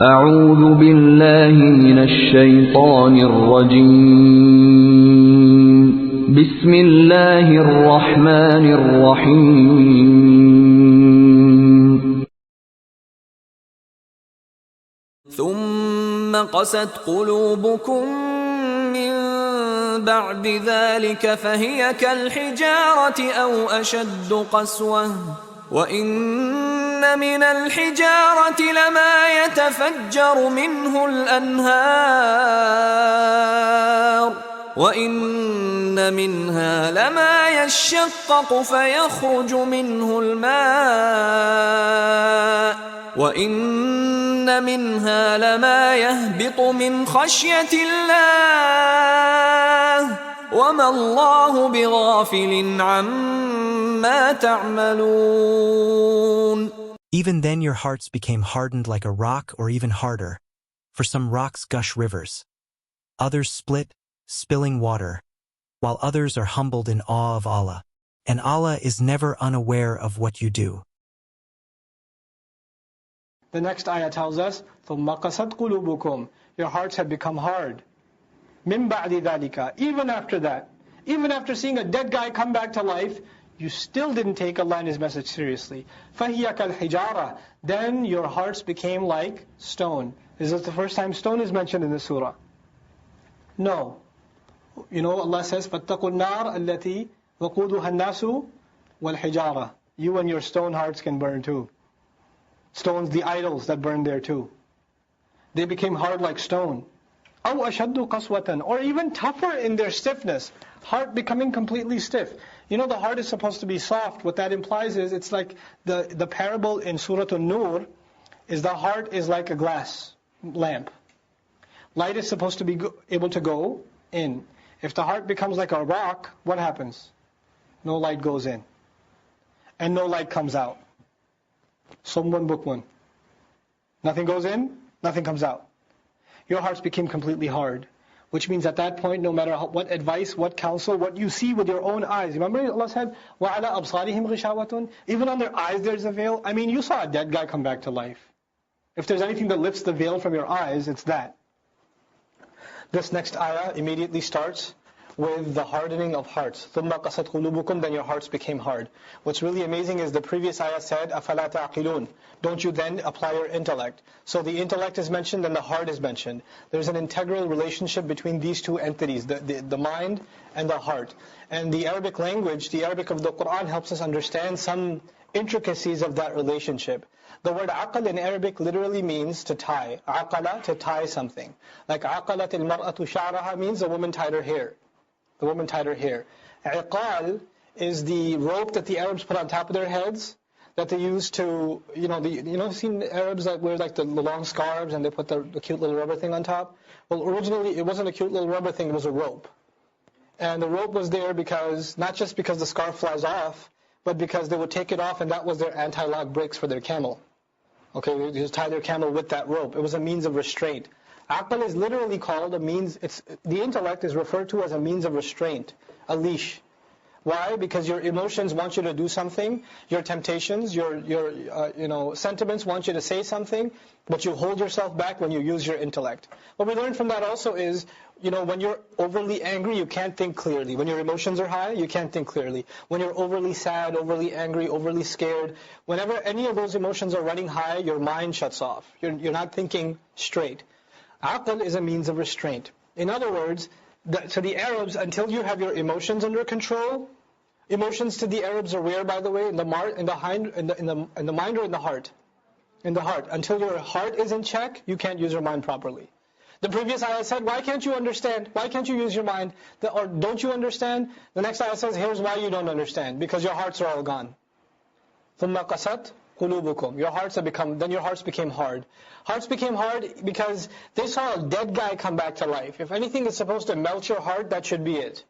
أعوذ بالله من الشيطان الرجيم بسم الله الرحمن الرحيم ثم قست قلوبكم من بعد ذلك فهي كالحجارة أو أشد قسوة وإن من الحجارة لما يتفجر منه الأنهار وإن منها لما يشقق فيخرج منه الماء وإن منها لما يهبط من خشية الله وما الله بغافل عما تعملون. Even then your hearts became hardened like a rock or even harder. For some rocks gush rivers. Others split, spilling water, while others are humbled in awe of Allah. And Allah is never unaware of what you do. The next ayah tells us, ثُمَّ قَسَتْ قُلُوبُكُمْ. Your hearts have become hard. مِن بَعْدِ ذَلِكَ. Even after that, even after seeing a dead guy come back to life, you still didn't take Allah and His message seriously. فَهِيَ كَالْحِجَارَةِ. Then your hearts became like stone. Is this the first time stone is mentioned in the surah? No. You know, Allah says, فَاتَّقُوا النَّارَ الَّتِي وَقُودُهَا النَّاسُ وَالْحِجَارَةِ. You and your stone hearts can burn too. Stones, the idols that burn there too. They became hard like stone. أَوْ أَشَدُّ قَسْوَةً. Or even tougher in their stiffness. Heart becoming completely stiff. You know, the heart is supposed to be soft. What that implies is, it's like the parable in Surah An-Nur is the heart is like a glass lamp. Light is supposed to be able to go in. If the heart becomes like a rock, what happens? No light goes in. And no light comes out. Summun bukmun. Nothing goes in, nothing comes out. Your hearts became completely hard. Which means at that point, no matter what advice, what counsel, what you see with your own eyes. Remember Allah said, وَعَلَىٰ أَبْصَارِهِمْ غِشَاوَةٌ. Even on their eyes there's a veil. I mean, you saw a dead guy come back to life. If there's anything that lifts the veil from your eyes, it's that. This next ayah immediately starts with the hardening of hearts. ثُمَّ قَسَتْ قُلُوبُكُمْ. Then your hearts became hard. What's really amazing is the previous ayah said, أَفَلَا تَعْقِلُونَ. Don't you then apply your intellect? So the intellect is mentioned and the heart is mentioned. There's an integral relationship between these two entities, the mind and the heart. And the Arabic language, the Arabic of the Quran helps us understand some intricacies of that relationship. The word aqal in Arabic literally means to tie. Aqala, to tie something. Like aqalat al-mar'atu sha'raha means the woman tied her hair. The woman tied her hair. Iqal is the rope that the Arabs put on top of their heads, that they use to, seen Arabs that wear like the long scarves and they put the cute little rubber thing on top? Well, originally it wasn't a cute little rubber thing, it was a rope. And the rope was there because, not just because the scarf flies off, but because they would take it off and that was their anti-lock brakes for their camel. Okay, they just tie their camel with that rope. It was a means of restraint. Aql is literally called a means, the intellect is referred to as a means of restraint, a leash. Why? Because your emotions want you to do something, your temptations, your sentiments want you to say something, but you hold yourself back when you use your intellect. What we learned from that also is, when you're overly angry, you can't think clearly. When your emotions are high, you can't think clearly. When you're overly sad, overly angry, overly scared, whenever any of those emotions are running high, your mind shuts off. You're not thinking straight. Aql is a means of restraint. In other words, to the Arabs, until you have your emotions under control, emotions to the Arabs are where, by the way, in the mind or in the heart? In the heart. Until your heart is in check, you can't use your mind properly. The previous ayah said, why can't you understand? Why can't you use your mind? Or don't you understand? The next ayah says, here's why you don't understand. Because your hearts are all gone. ثُمَّ قَسَتْ قُلُوبُكُمْ. Your hearts became hard. Hearts became hard because they saw a dead guy come back to life. If anything is supposed to melt your heart, that should be it.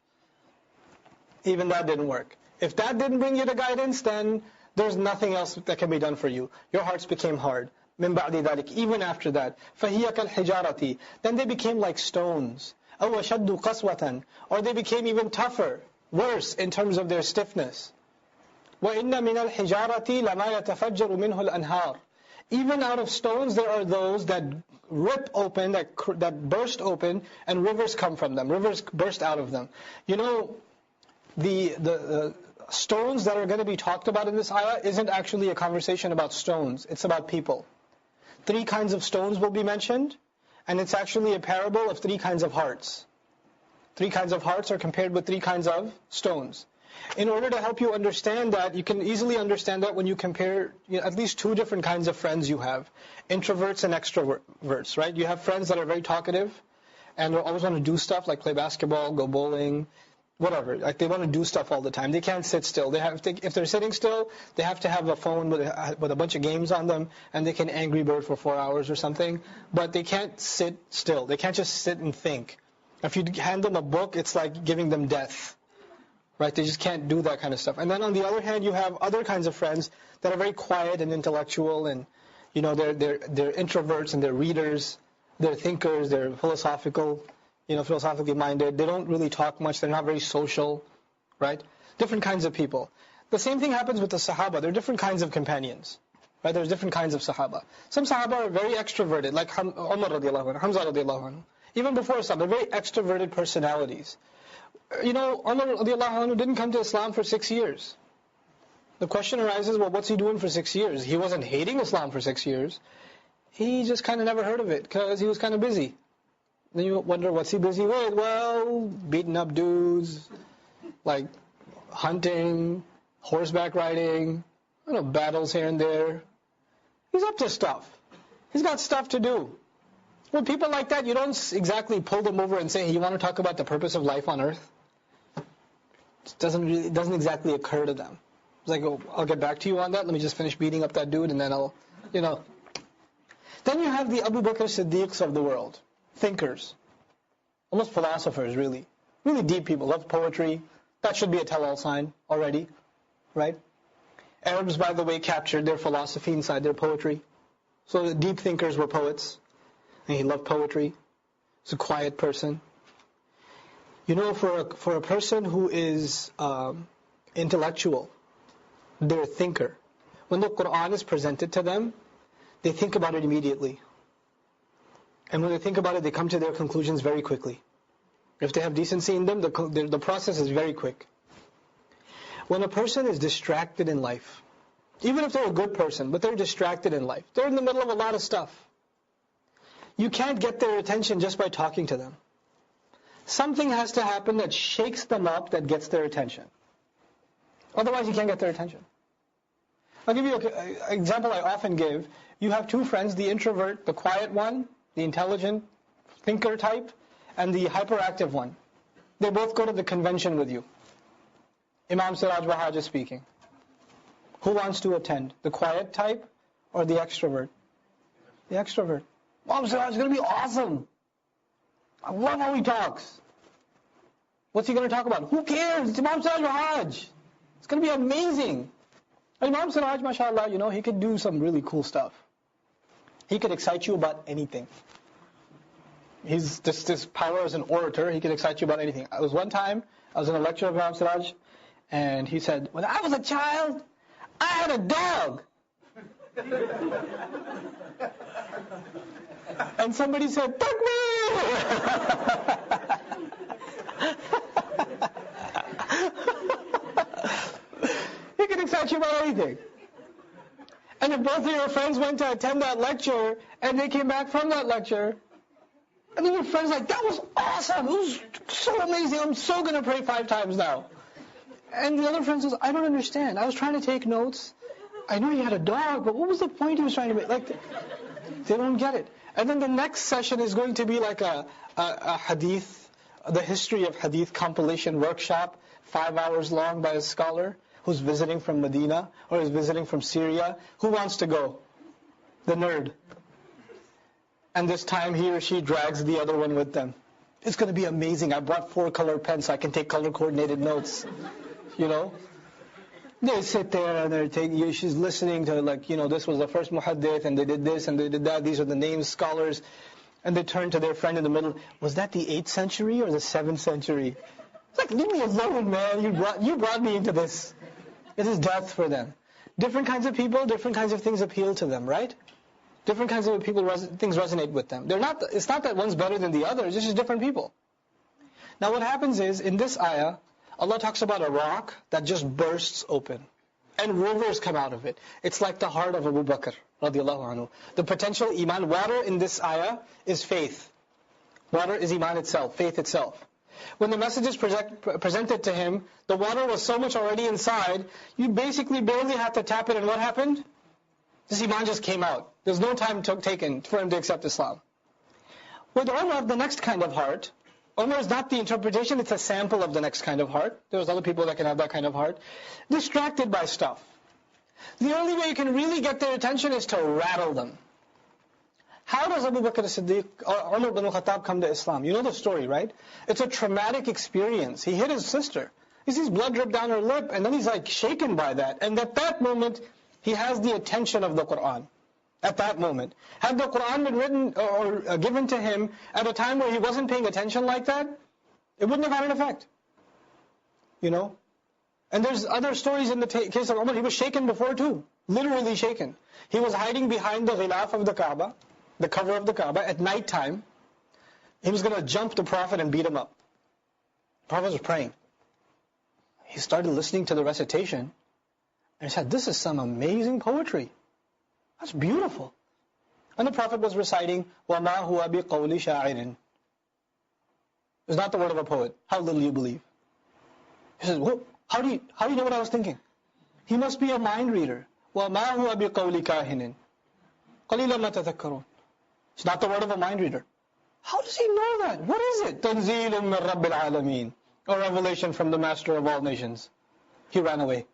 Even that didn't work. If that didn't bring you to guidance, then there's nothing else that can be done for you. Your hearts became hard. مِن بَعْدِ ذَلِكَ. Even after that. فَهِيَ كَالْحِجَارَةِ. Then they became like stones. أَوْ أَشَدُّ قَسْوَةً. Or they became even tougher, worse in terms of their stiffness. وَإِنَّ مِنَ الْحِجَارَةِ لَمَا يَتَفَجَّرُ مِنْهُ الْأَنْهَارِ. Even out of stones, there are those that rip open, that burst open, and rivers come from them. Rivers burst out of them. You know, the stones that are going to be talked about in this ayah isn't actually a conversation about stones. It's about people. 3 kinds of stones will be mentioned, and it's actually a parable of 3 kinds of hearts. 3 kinds of hearts are compared with 3 kinds of stones. In order to help you understand that, you can easily understand that when you compare at least 2 different kinds of friends you have. Introverts and extroverts, right? You have friends that are very talkative and always want to do stuff like play basketball, go bowling, whatever. Like they want to do stuff all the time. They can't sit still. If they're sitting still, they have to have a phone with a bunch of games on them, and they can Angry Bird for 4 hours or something. But they can't sit still. They can't just sit and think. If you hand them a book, it's like giving them death. Right? They just can't do that kind of stuff. And then on the other hand, you have other kinds of friends that are very quiet and intellectual, and they're introverts and they're readers, they're thinkers, they're philosophically minded. They don't really talk much. They're not very social, right? Different kinds of people. The same thing happens with the Sahaba. There are different kinds of companions, right? There's different kinds of Sahaba. Some Sahaba are very extroverted, like Umar radiallahu anhu, Hamza radiallahu anhu. Even before Islam, they're very extroverted personalities. Umar radiallahu anhu didn't come to Islam for 6 years. The question arises, well, what's he doing for 6 years? He wasn't hating Islam for 6 years. He just kind of never heard of it because he was kind of busy. Then you wonder, what's he busy with? Well, beating up dudes, like hunting, horseback riding, battles here and there. He's up to stuff. He's got stuff to do. Well, people like that, you don't exactly pull them over and say, hey, you want to talk about the purpose of life on earth? It doesn't exactly occur to them. It's like, oh, I'll get back to you on that. Let me just finish beating up that dude and then I'll. Then you have the Abu Bakr Siddiqs of the world. Thinkers. Almost philosophers, really. Really deep people. Love poetry. That should be a tell-all sign already. Right? Arabs, by the way, captured their philosophy inside their poetry. So the deep thinkers were poets. And he loved poetry. He's a quiet person. For a person who is intellectual, they're a thinker. When the Quran is presented to them, they think about it immediately. And when they think about it, they come to their conclusions very quickly. If they have decency in them, the process is very quick. When a person is distracted in life, even if they're a good person, but they're distracted in life, they're in the middle of a lot of stuff. You can't get their attention just by talking to them. Something has to happen that shakes them up, that gets their attention. Otherwise, you can't get their attention. I'll give you an example I often give. You have 2 friends, the introvert, the quiet one, the intelligent thinker type, and the hyperactive one. They both go to the convention with you. Imam Siraj Bahaj is speaking. Who wants to attend? The quiet type or the extrovert? The extrovert. Imam Siraj is going to be awesome. I love how he talks. What's he going to talk about? Who cares? It's Imam Siraj Bahaj. It's going to be amazing. Imam Siraj, mashallah, he could do some really cool stuff. He could excite you about anything. He's this power as an orator. He could excite you about anything. I was in a lecture of Imam Siraj, and he said, when I was a child, I had a dog. And somebody said, Takbir! He can excite you about anything. And if both of your friends went to attend that lecture, and they came back from that lecture, and then your friend's like, that was awesome, it was so amazing, I'm so going to pray 5 times now. And the other friend says, I don't understand, I was trying to take notes, I know he had a dog, but what was the point he was trying to make? They don't get it. And then the next session is going to be like a hadith, the history of hadith compilation workshop, 5 hours long by a scholar who's visiting from Medina or is visiting from Syria. Who wants to go? The nerd. And this time he or she drags the other one with them. It's going to be amazing. I brought 4 color pens so I can take color coordinated notes. They sit there and she's listening to this was the first muhaddith and they did this and they did that. These are the names, scholars. And they turn to their friend in the middle. Was that the 8th century or the 7th century? It's like, leave me alone, man. You brought me into this. It is death for them. Different kinds of people, different kinds of things appeal to them, right? Different kinds of people, things resonate with them. It's not that one's better than the other, it's just different people. Now what happens is, in this ayah, Allah talks about a rock that just bursts open. And rivers come out of it. It's like the heart of Abu Bakr, radiallahu anhu. The potential iman, water in this ayah is faith. Water is iman itself, faith itself. When the message is presented to him, the water was so much already inside, you basically barely have to tap it, and what happened? This iman just came out. There's no time taken for him to accept Islam. With Umar, the next kind of heart, Umar is not the interpretation, it's a sample of the next kind of heart. There's other people that can have that kind of heart. Distracted by stuff. The only way you can really get their attention is to rattle them. How does Abu Bakr as-Siddiq or Umar ibn al-Khattab come to Islam? You know the story, right? It's a traumatic experience. He hit his sister. He sees blood drip down her lip, and then he's like shaken by that. And at that moment, he has the attention of the Qur'an. At that moment. Had the Qur'an been written or given to him at a time where he wasn't paying attention like that, it wouldn't have had an effect. You know? And there's other stories in the case of Umar, he was shaken before too. Literally shaken. He was hiding behind the ghilaf of the Kaaba, the cover of the Kaaba, at night time. He was going to jump the Prophet and beat him up. The Prophet was praying. He started listening to the recitation, and he said, this is some amazing poetry. That's beautiful. And the Prophet was reciting, وَمَا هُوَ بِقَوْلِ شَاعِرٍ. It's not the word of a poet. How little you believe. He says, how do you know what I was thinking? He must be a mind reader. وَمَا هُوَ بِقَوْلِ كَاهِنٍ قَلِيلًا مَا تَذَكَّرُونَ. It's not the word of a mind reader. How does he know that? What is it? تَنْزِيلٌ مِّن رَبِّ الْعَالَمِينَ. A revelation from the Master of all nations. He ran away.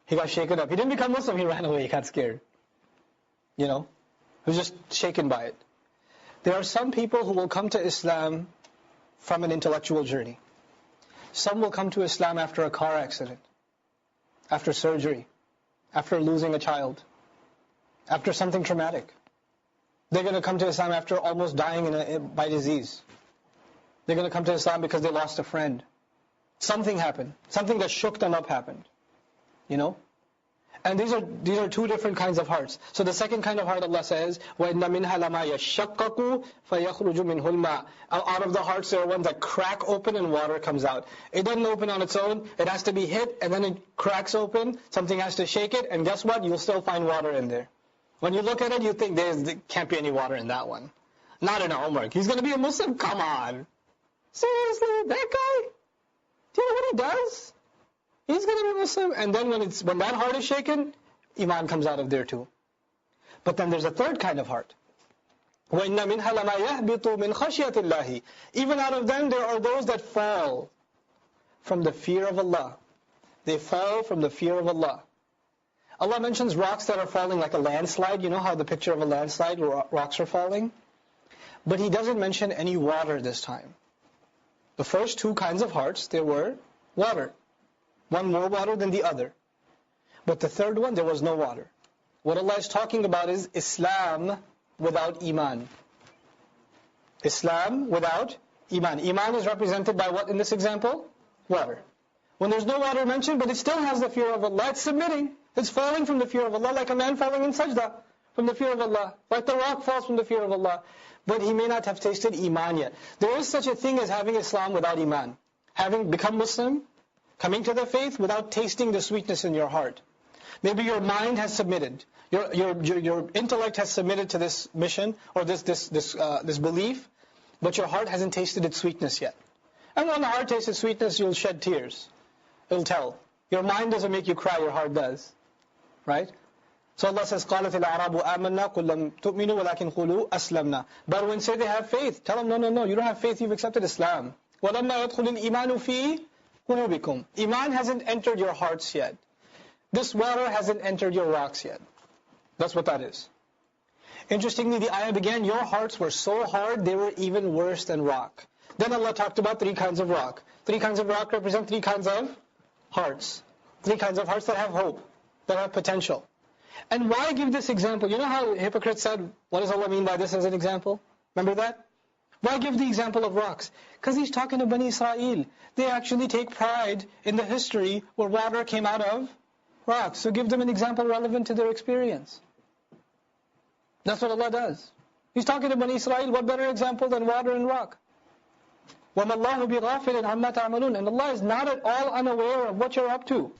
He got shaken up. He didn't become Muslim, he ran away, he got scared. You know? He was just shaken by it. There are some people who will come to Islam from an intellectual journey. Some will come to Islam after a car accident, after surgery, after losing a child, after something traumatic. They're going to come to Islam after almost dying by disease. They're going to come to Islam because they lost a friend. Something happened. Something that shook them up happened. You know? And these are two different kinds of hearts. So the second kind of heart, Allah says, وَإِنَّ مِنْهَا لَمَا يَشَّقَّقُ فَيَخْرُجُ مِنْهُ الْمَاءُ. Out of the hearts there are ones that crack open and water comes out. It doesn't open on its own. It has to be hit and then it cracks open. Something has to shake it, and guess what? You'll still find water in there. When you look at it, you think there can't be any water in that one. Not in Umar. He's going to be a Muslim? Come on. Seriously? That guy? Do you know what he does? He's going to be Muslim. And then when that heart is shaken, Iman comes out of there too. But then there's a third kind of heart. وَإِنَّ مِنْهَا لَمَا يَهْبِطُ مِنْ خَشْيَةِ اللَّهِ. Even out of them, there are those that fall from the fear of Allah. They fall from the fear of Allah. Allah mentions rocks that are falling like a landslide. You know how the picture of a landslide where rocks are falling? But He doesn't mention any water this time. The first two kinds of hearts, there were water. One more water than the other. But the third one, there was no water. What Allah is talking about is Islam without Iman. Islam without Iman. Iman is represented by what in this example? Water. When there's no water mentioned, but it still has the fear of Allah, it's submitting. It's falling from the fear of Allah, like a man falling in sajda from the fear of Allah. Like the rock falls from the fear of Allah. But he may not have tasted Iman yet. There is such a thing as having Islam without Iman. Having become Muslim, coming to the faith without tasting the sweetness in your heart. Maybe your mind has submitted. Your intellect has submitted to this mission or this belief, but your heart hasn't tasted its sweetness yet. And when the heart tastes its sweetness, you'll shed tears. It'll tell. Your mind doesn't make you cry, your heart does. Right? So Allah says, قَالَتِ الْأَعْرَابُ آمَنَّا قُلْ لَمْ تُؤْمِنُوا وَلَكِنْ قُولُوا أَسْلَمْنَا. But when say they have faith, tell them, no, you don't have faith, you've accepted Islam. وَلَمَّا يَدْخُلِ الْإِيمَانُ فِي قُلُوبِكُمْ. Iman hasn't entered your hearts yet. This water hasn't entered your rocks yet. That's what that is. Interestingly, the ayah began, your hearts were so hard, they were even worse than rock. Then Allah talked about three kinds of rock. Three kinds of rock represent three kinds of hearts. Three kinds of hearts that have hope, that have potential. And why give this example? You know how hypocrites said, what does Allah mean by this as an example? Remember that? Why give the example of rocks? Because He's talking to Bani Israel. They actually take pride in the history where water came out of rocks. So give them an example relevant to their experience. That's what Allah does. He's talking to Bani Israel, what better example than water and rock? وَمَا اللَّهُ بِغَافِلٍ عَمَّا تَعْمَلُونَ. And Allah is not at all unaware of what you're up to.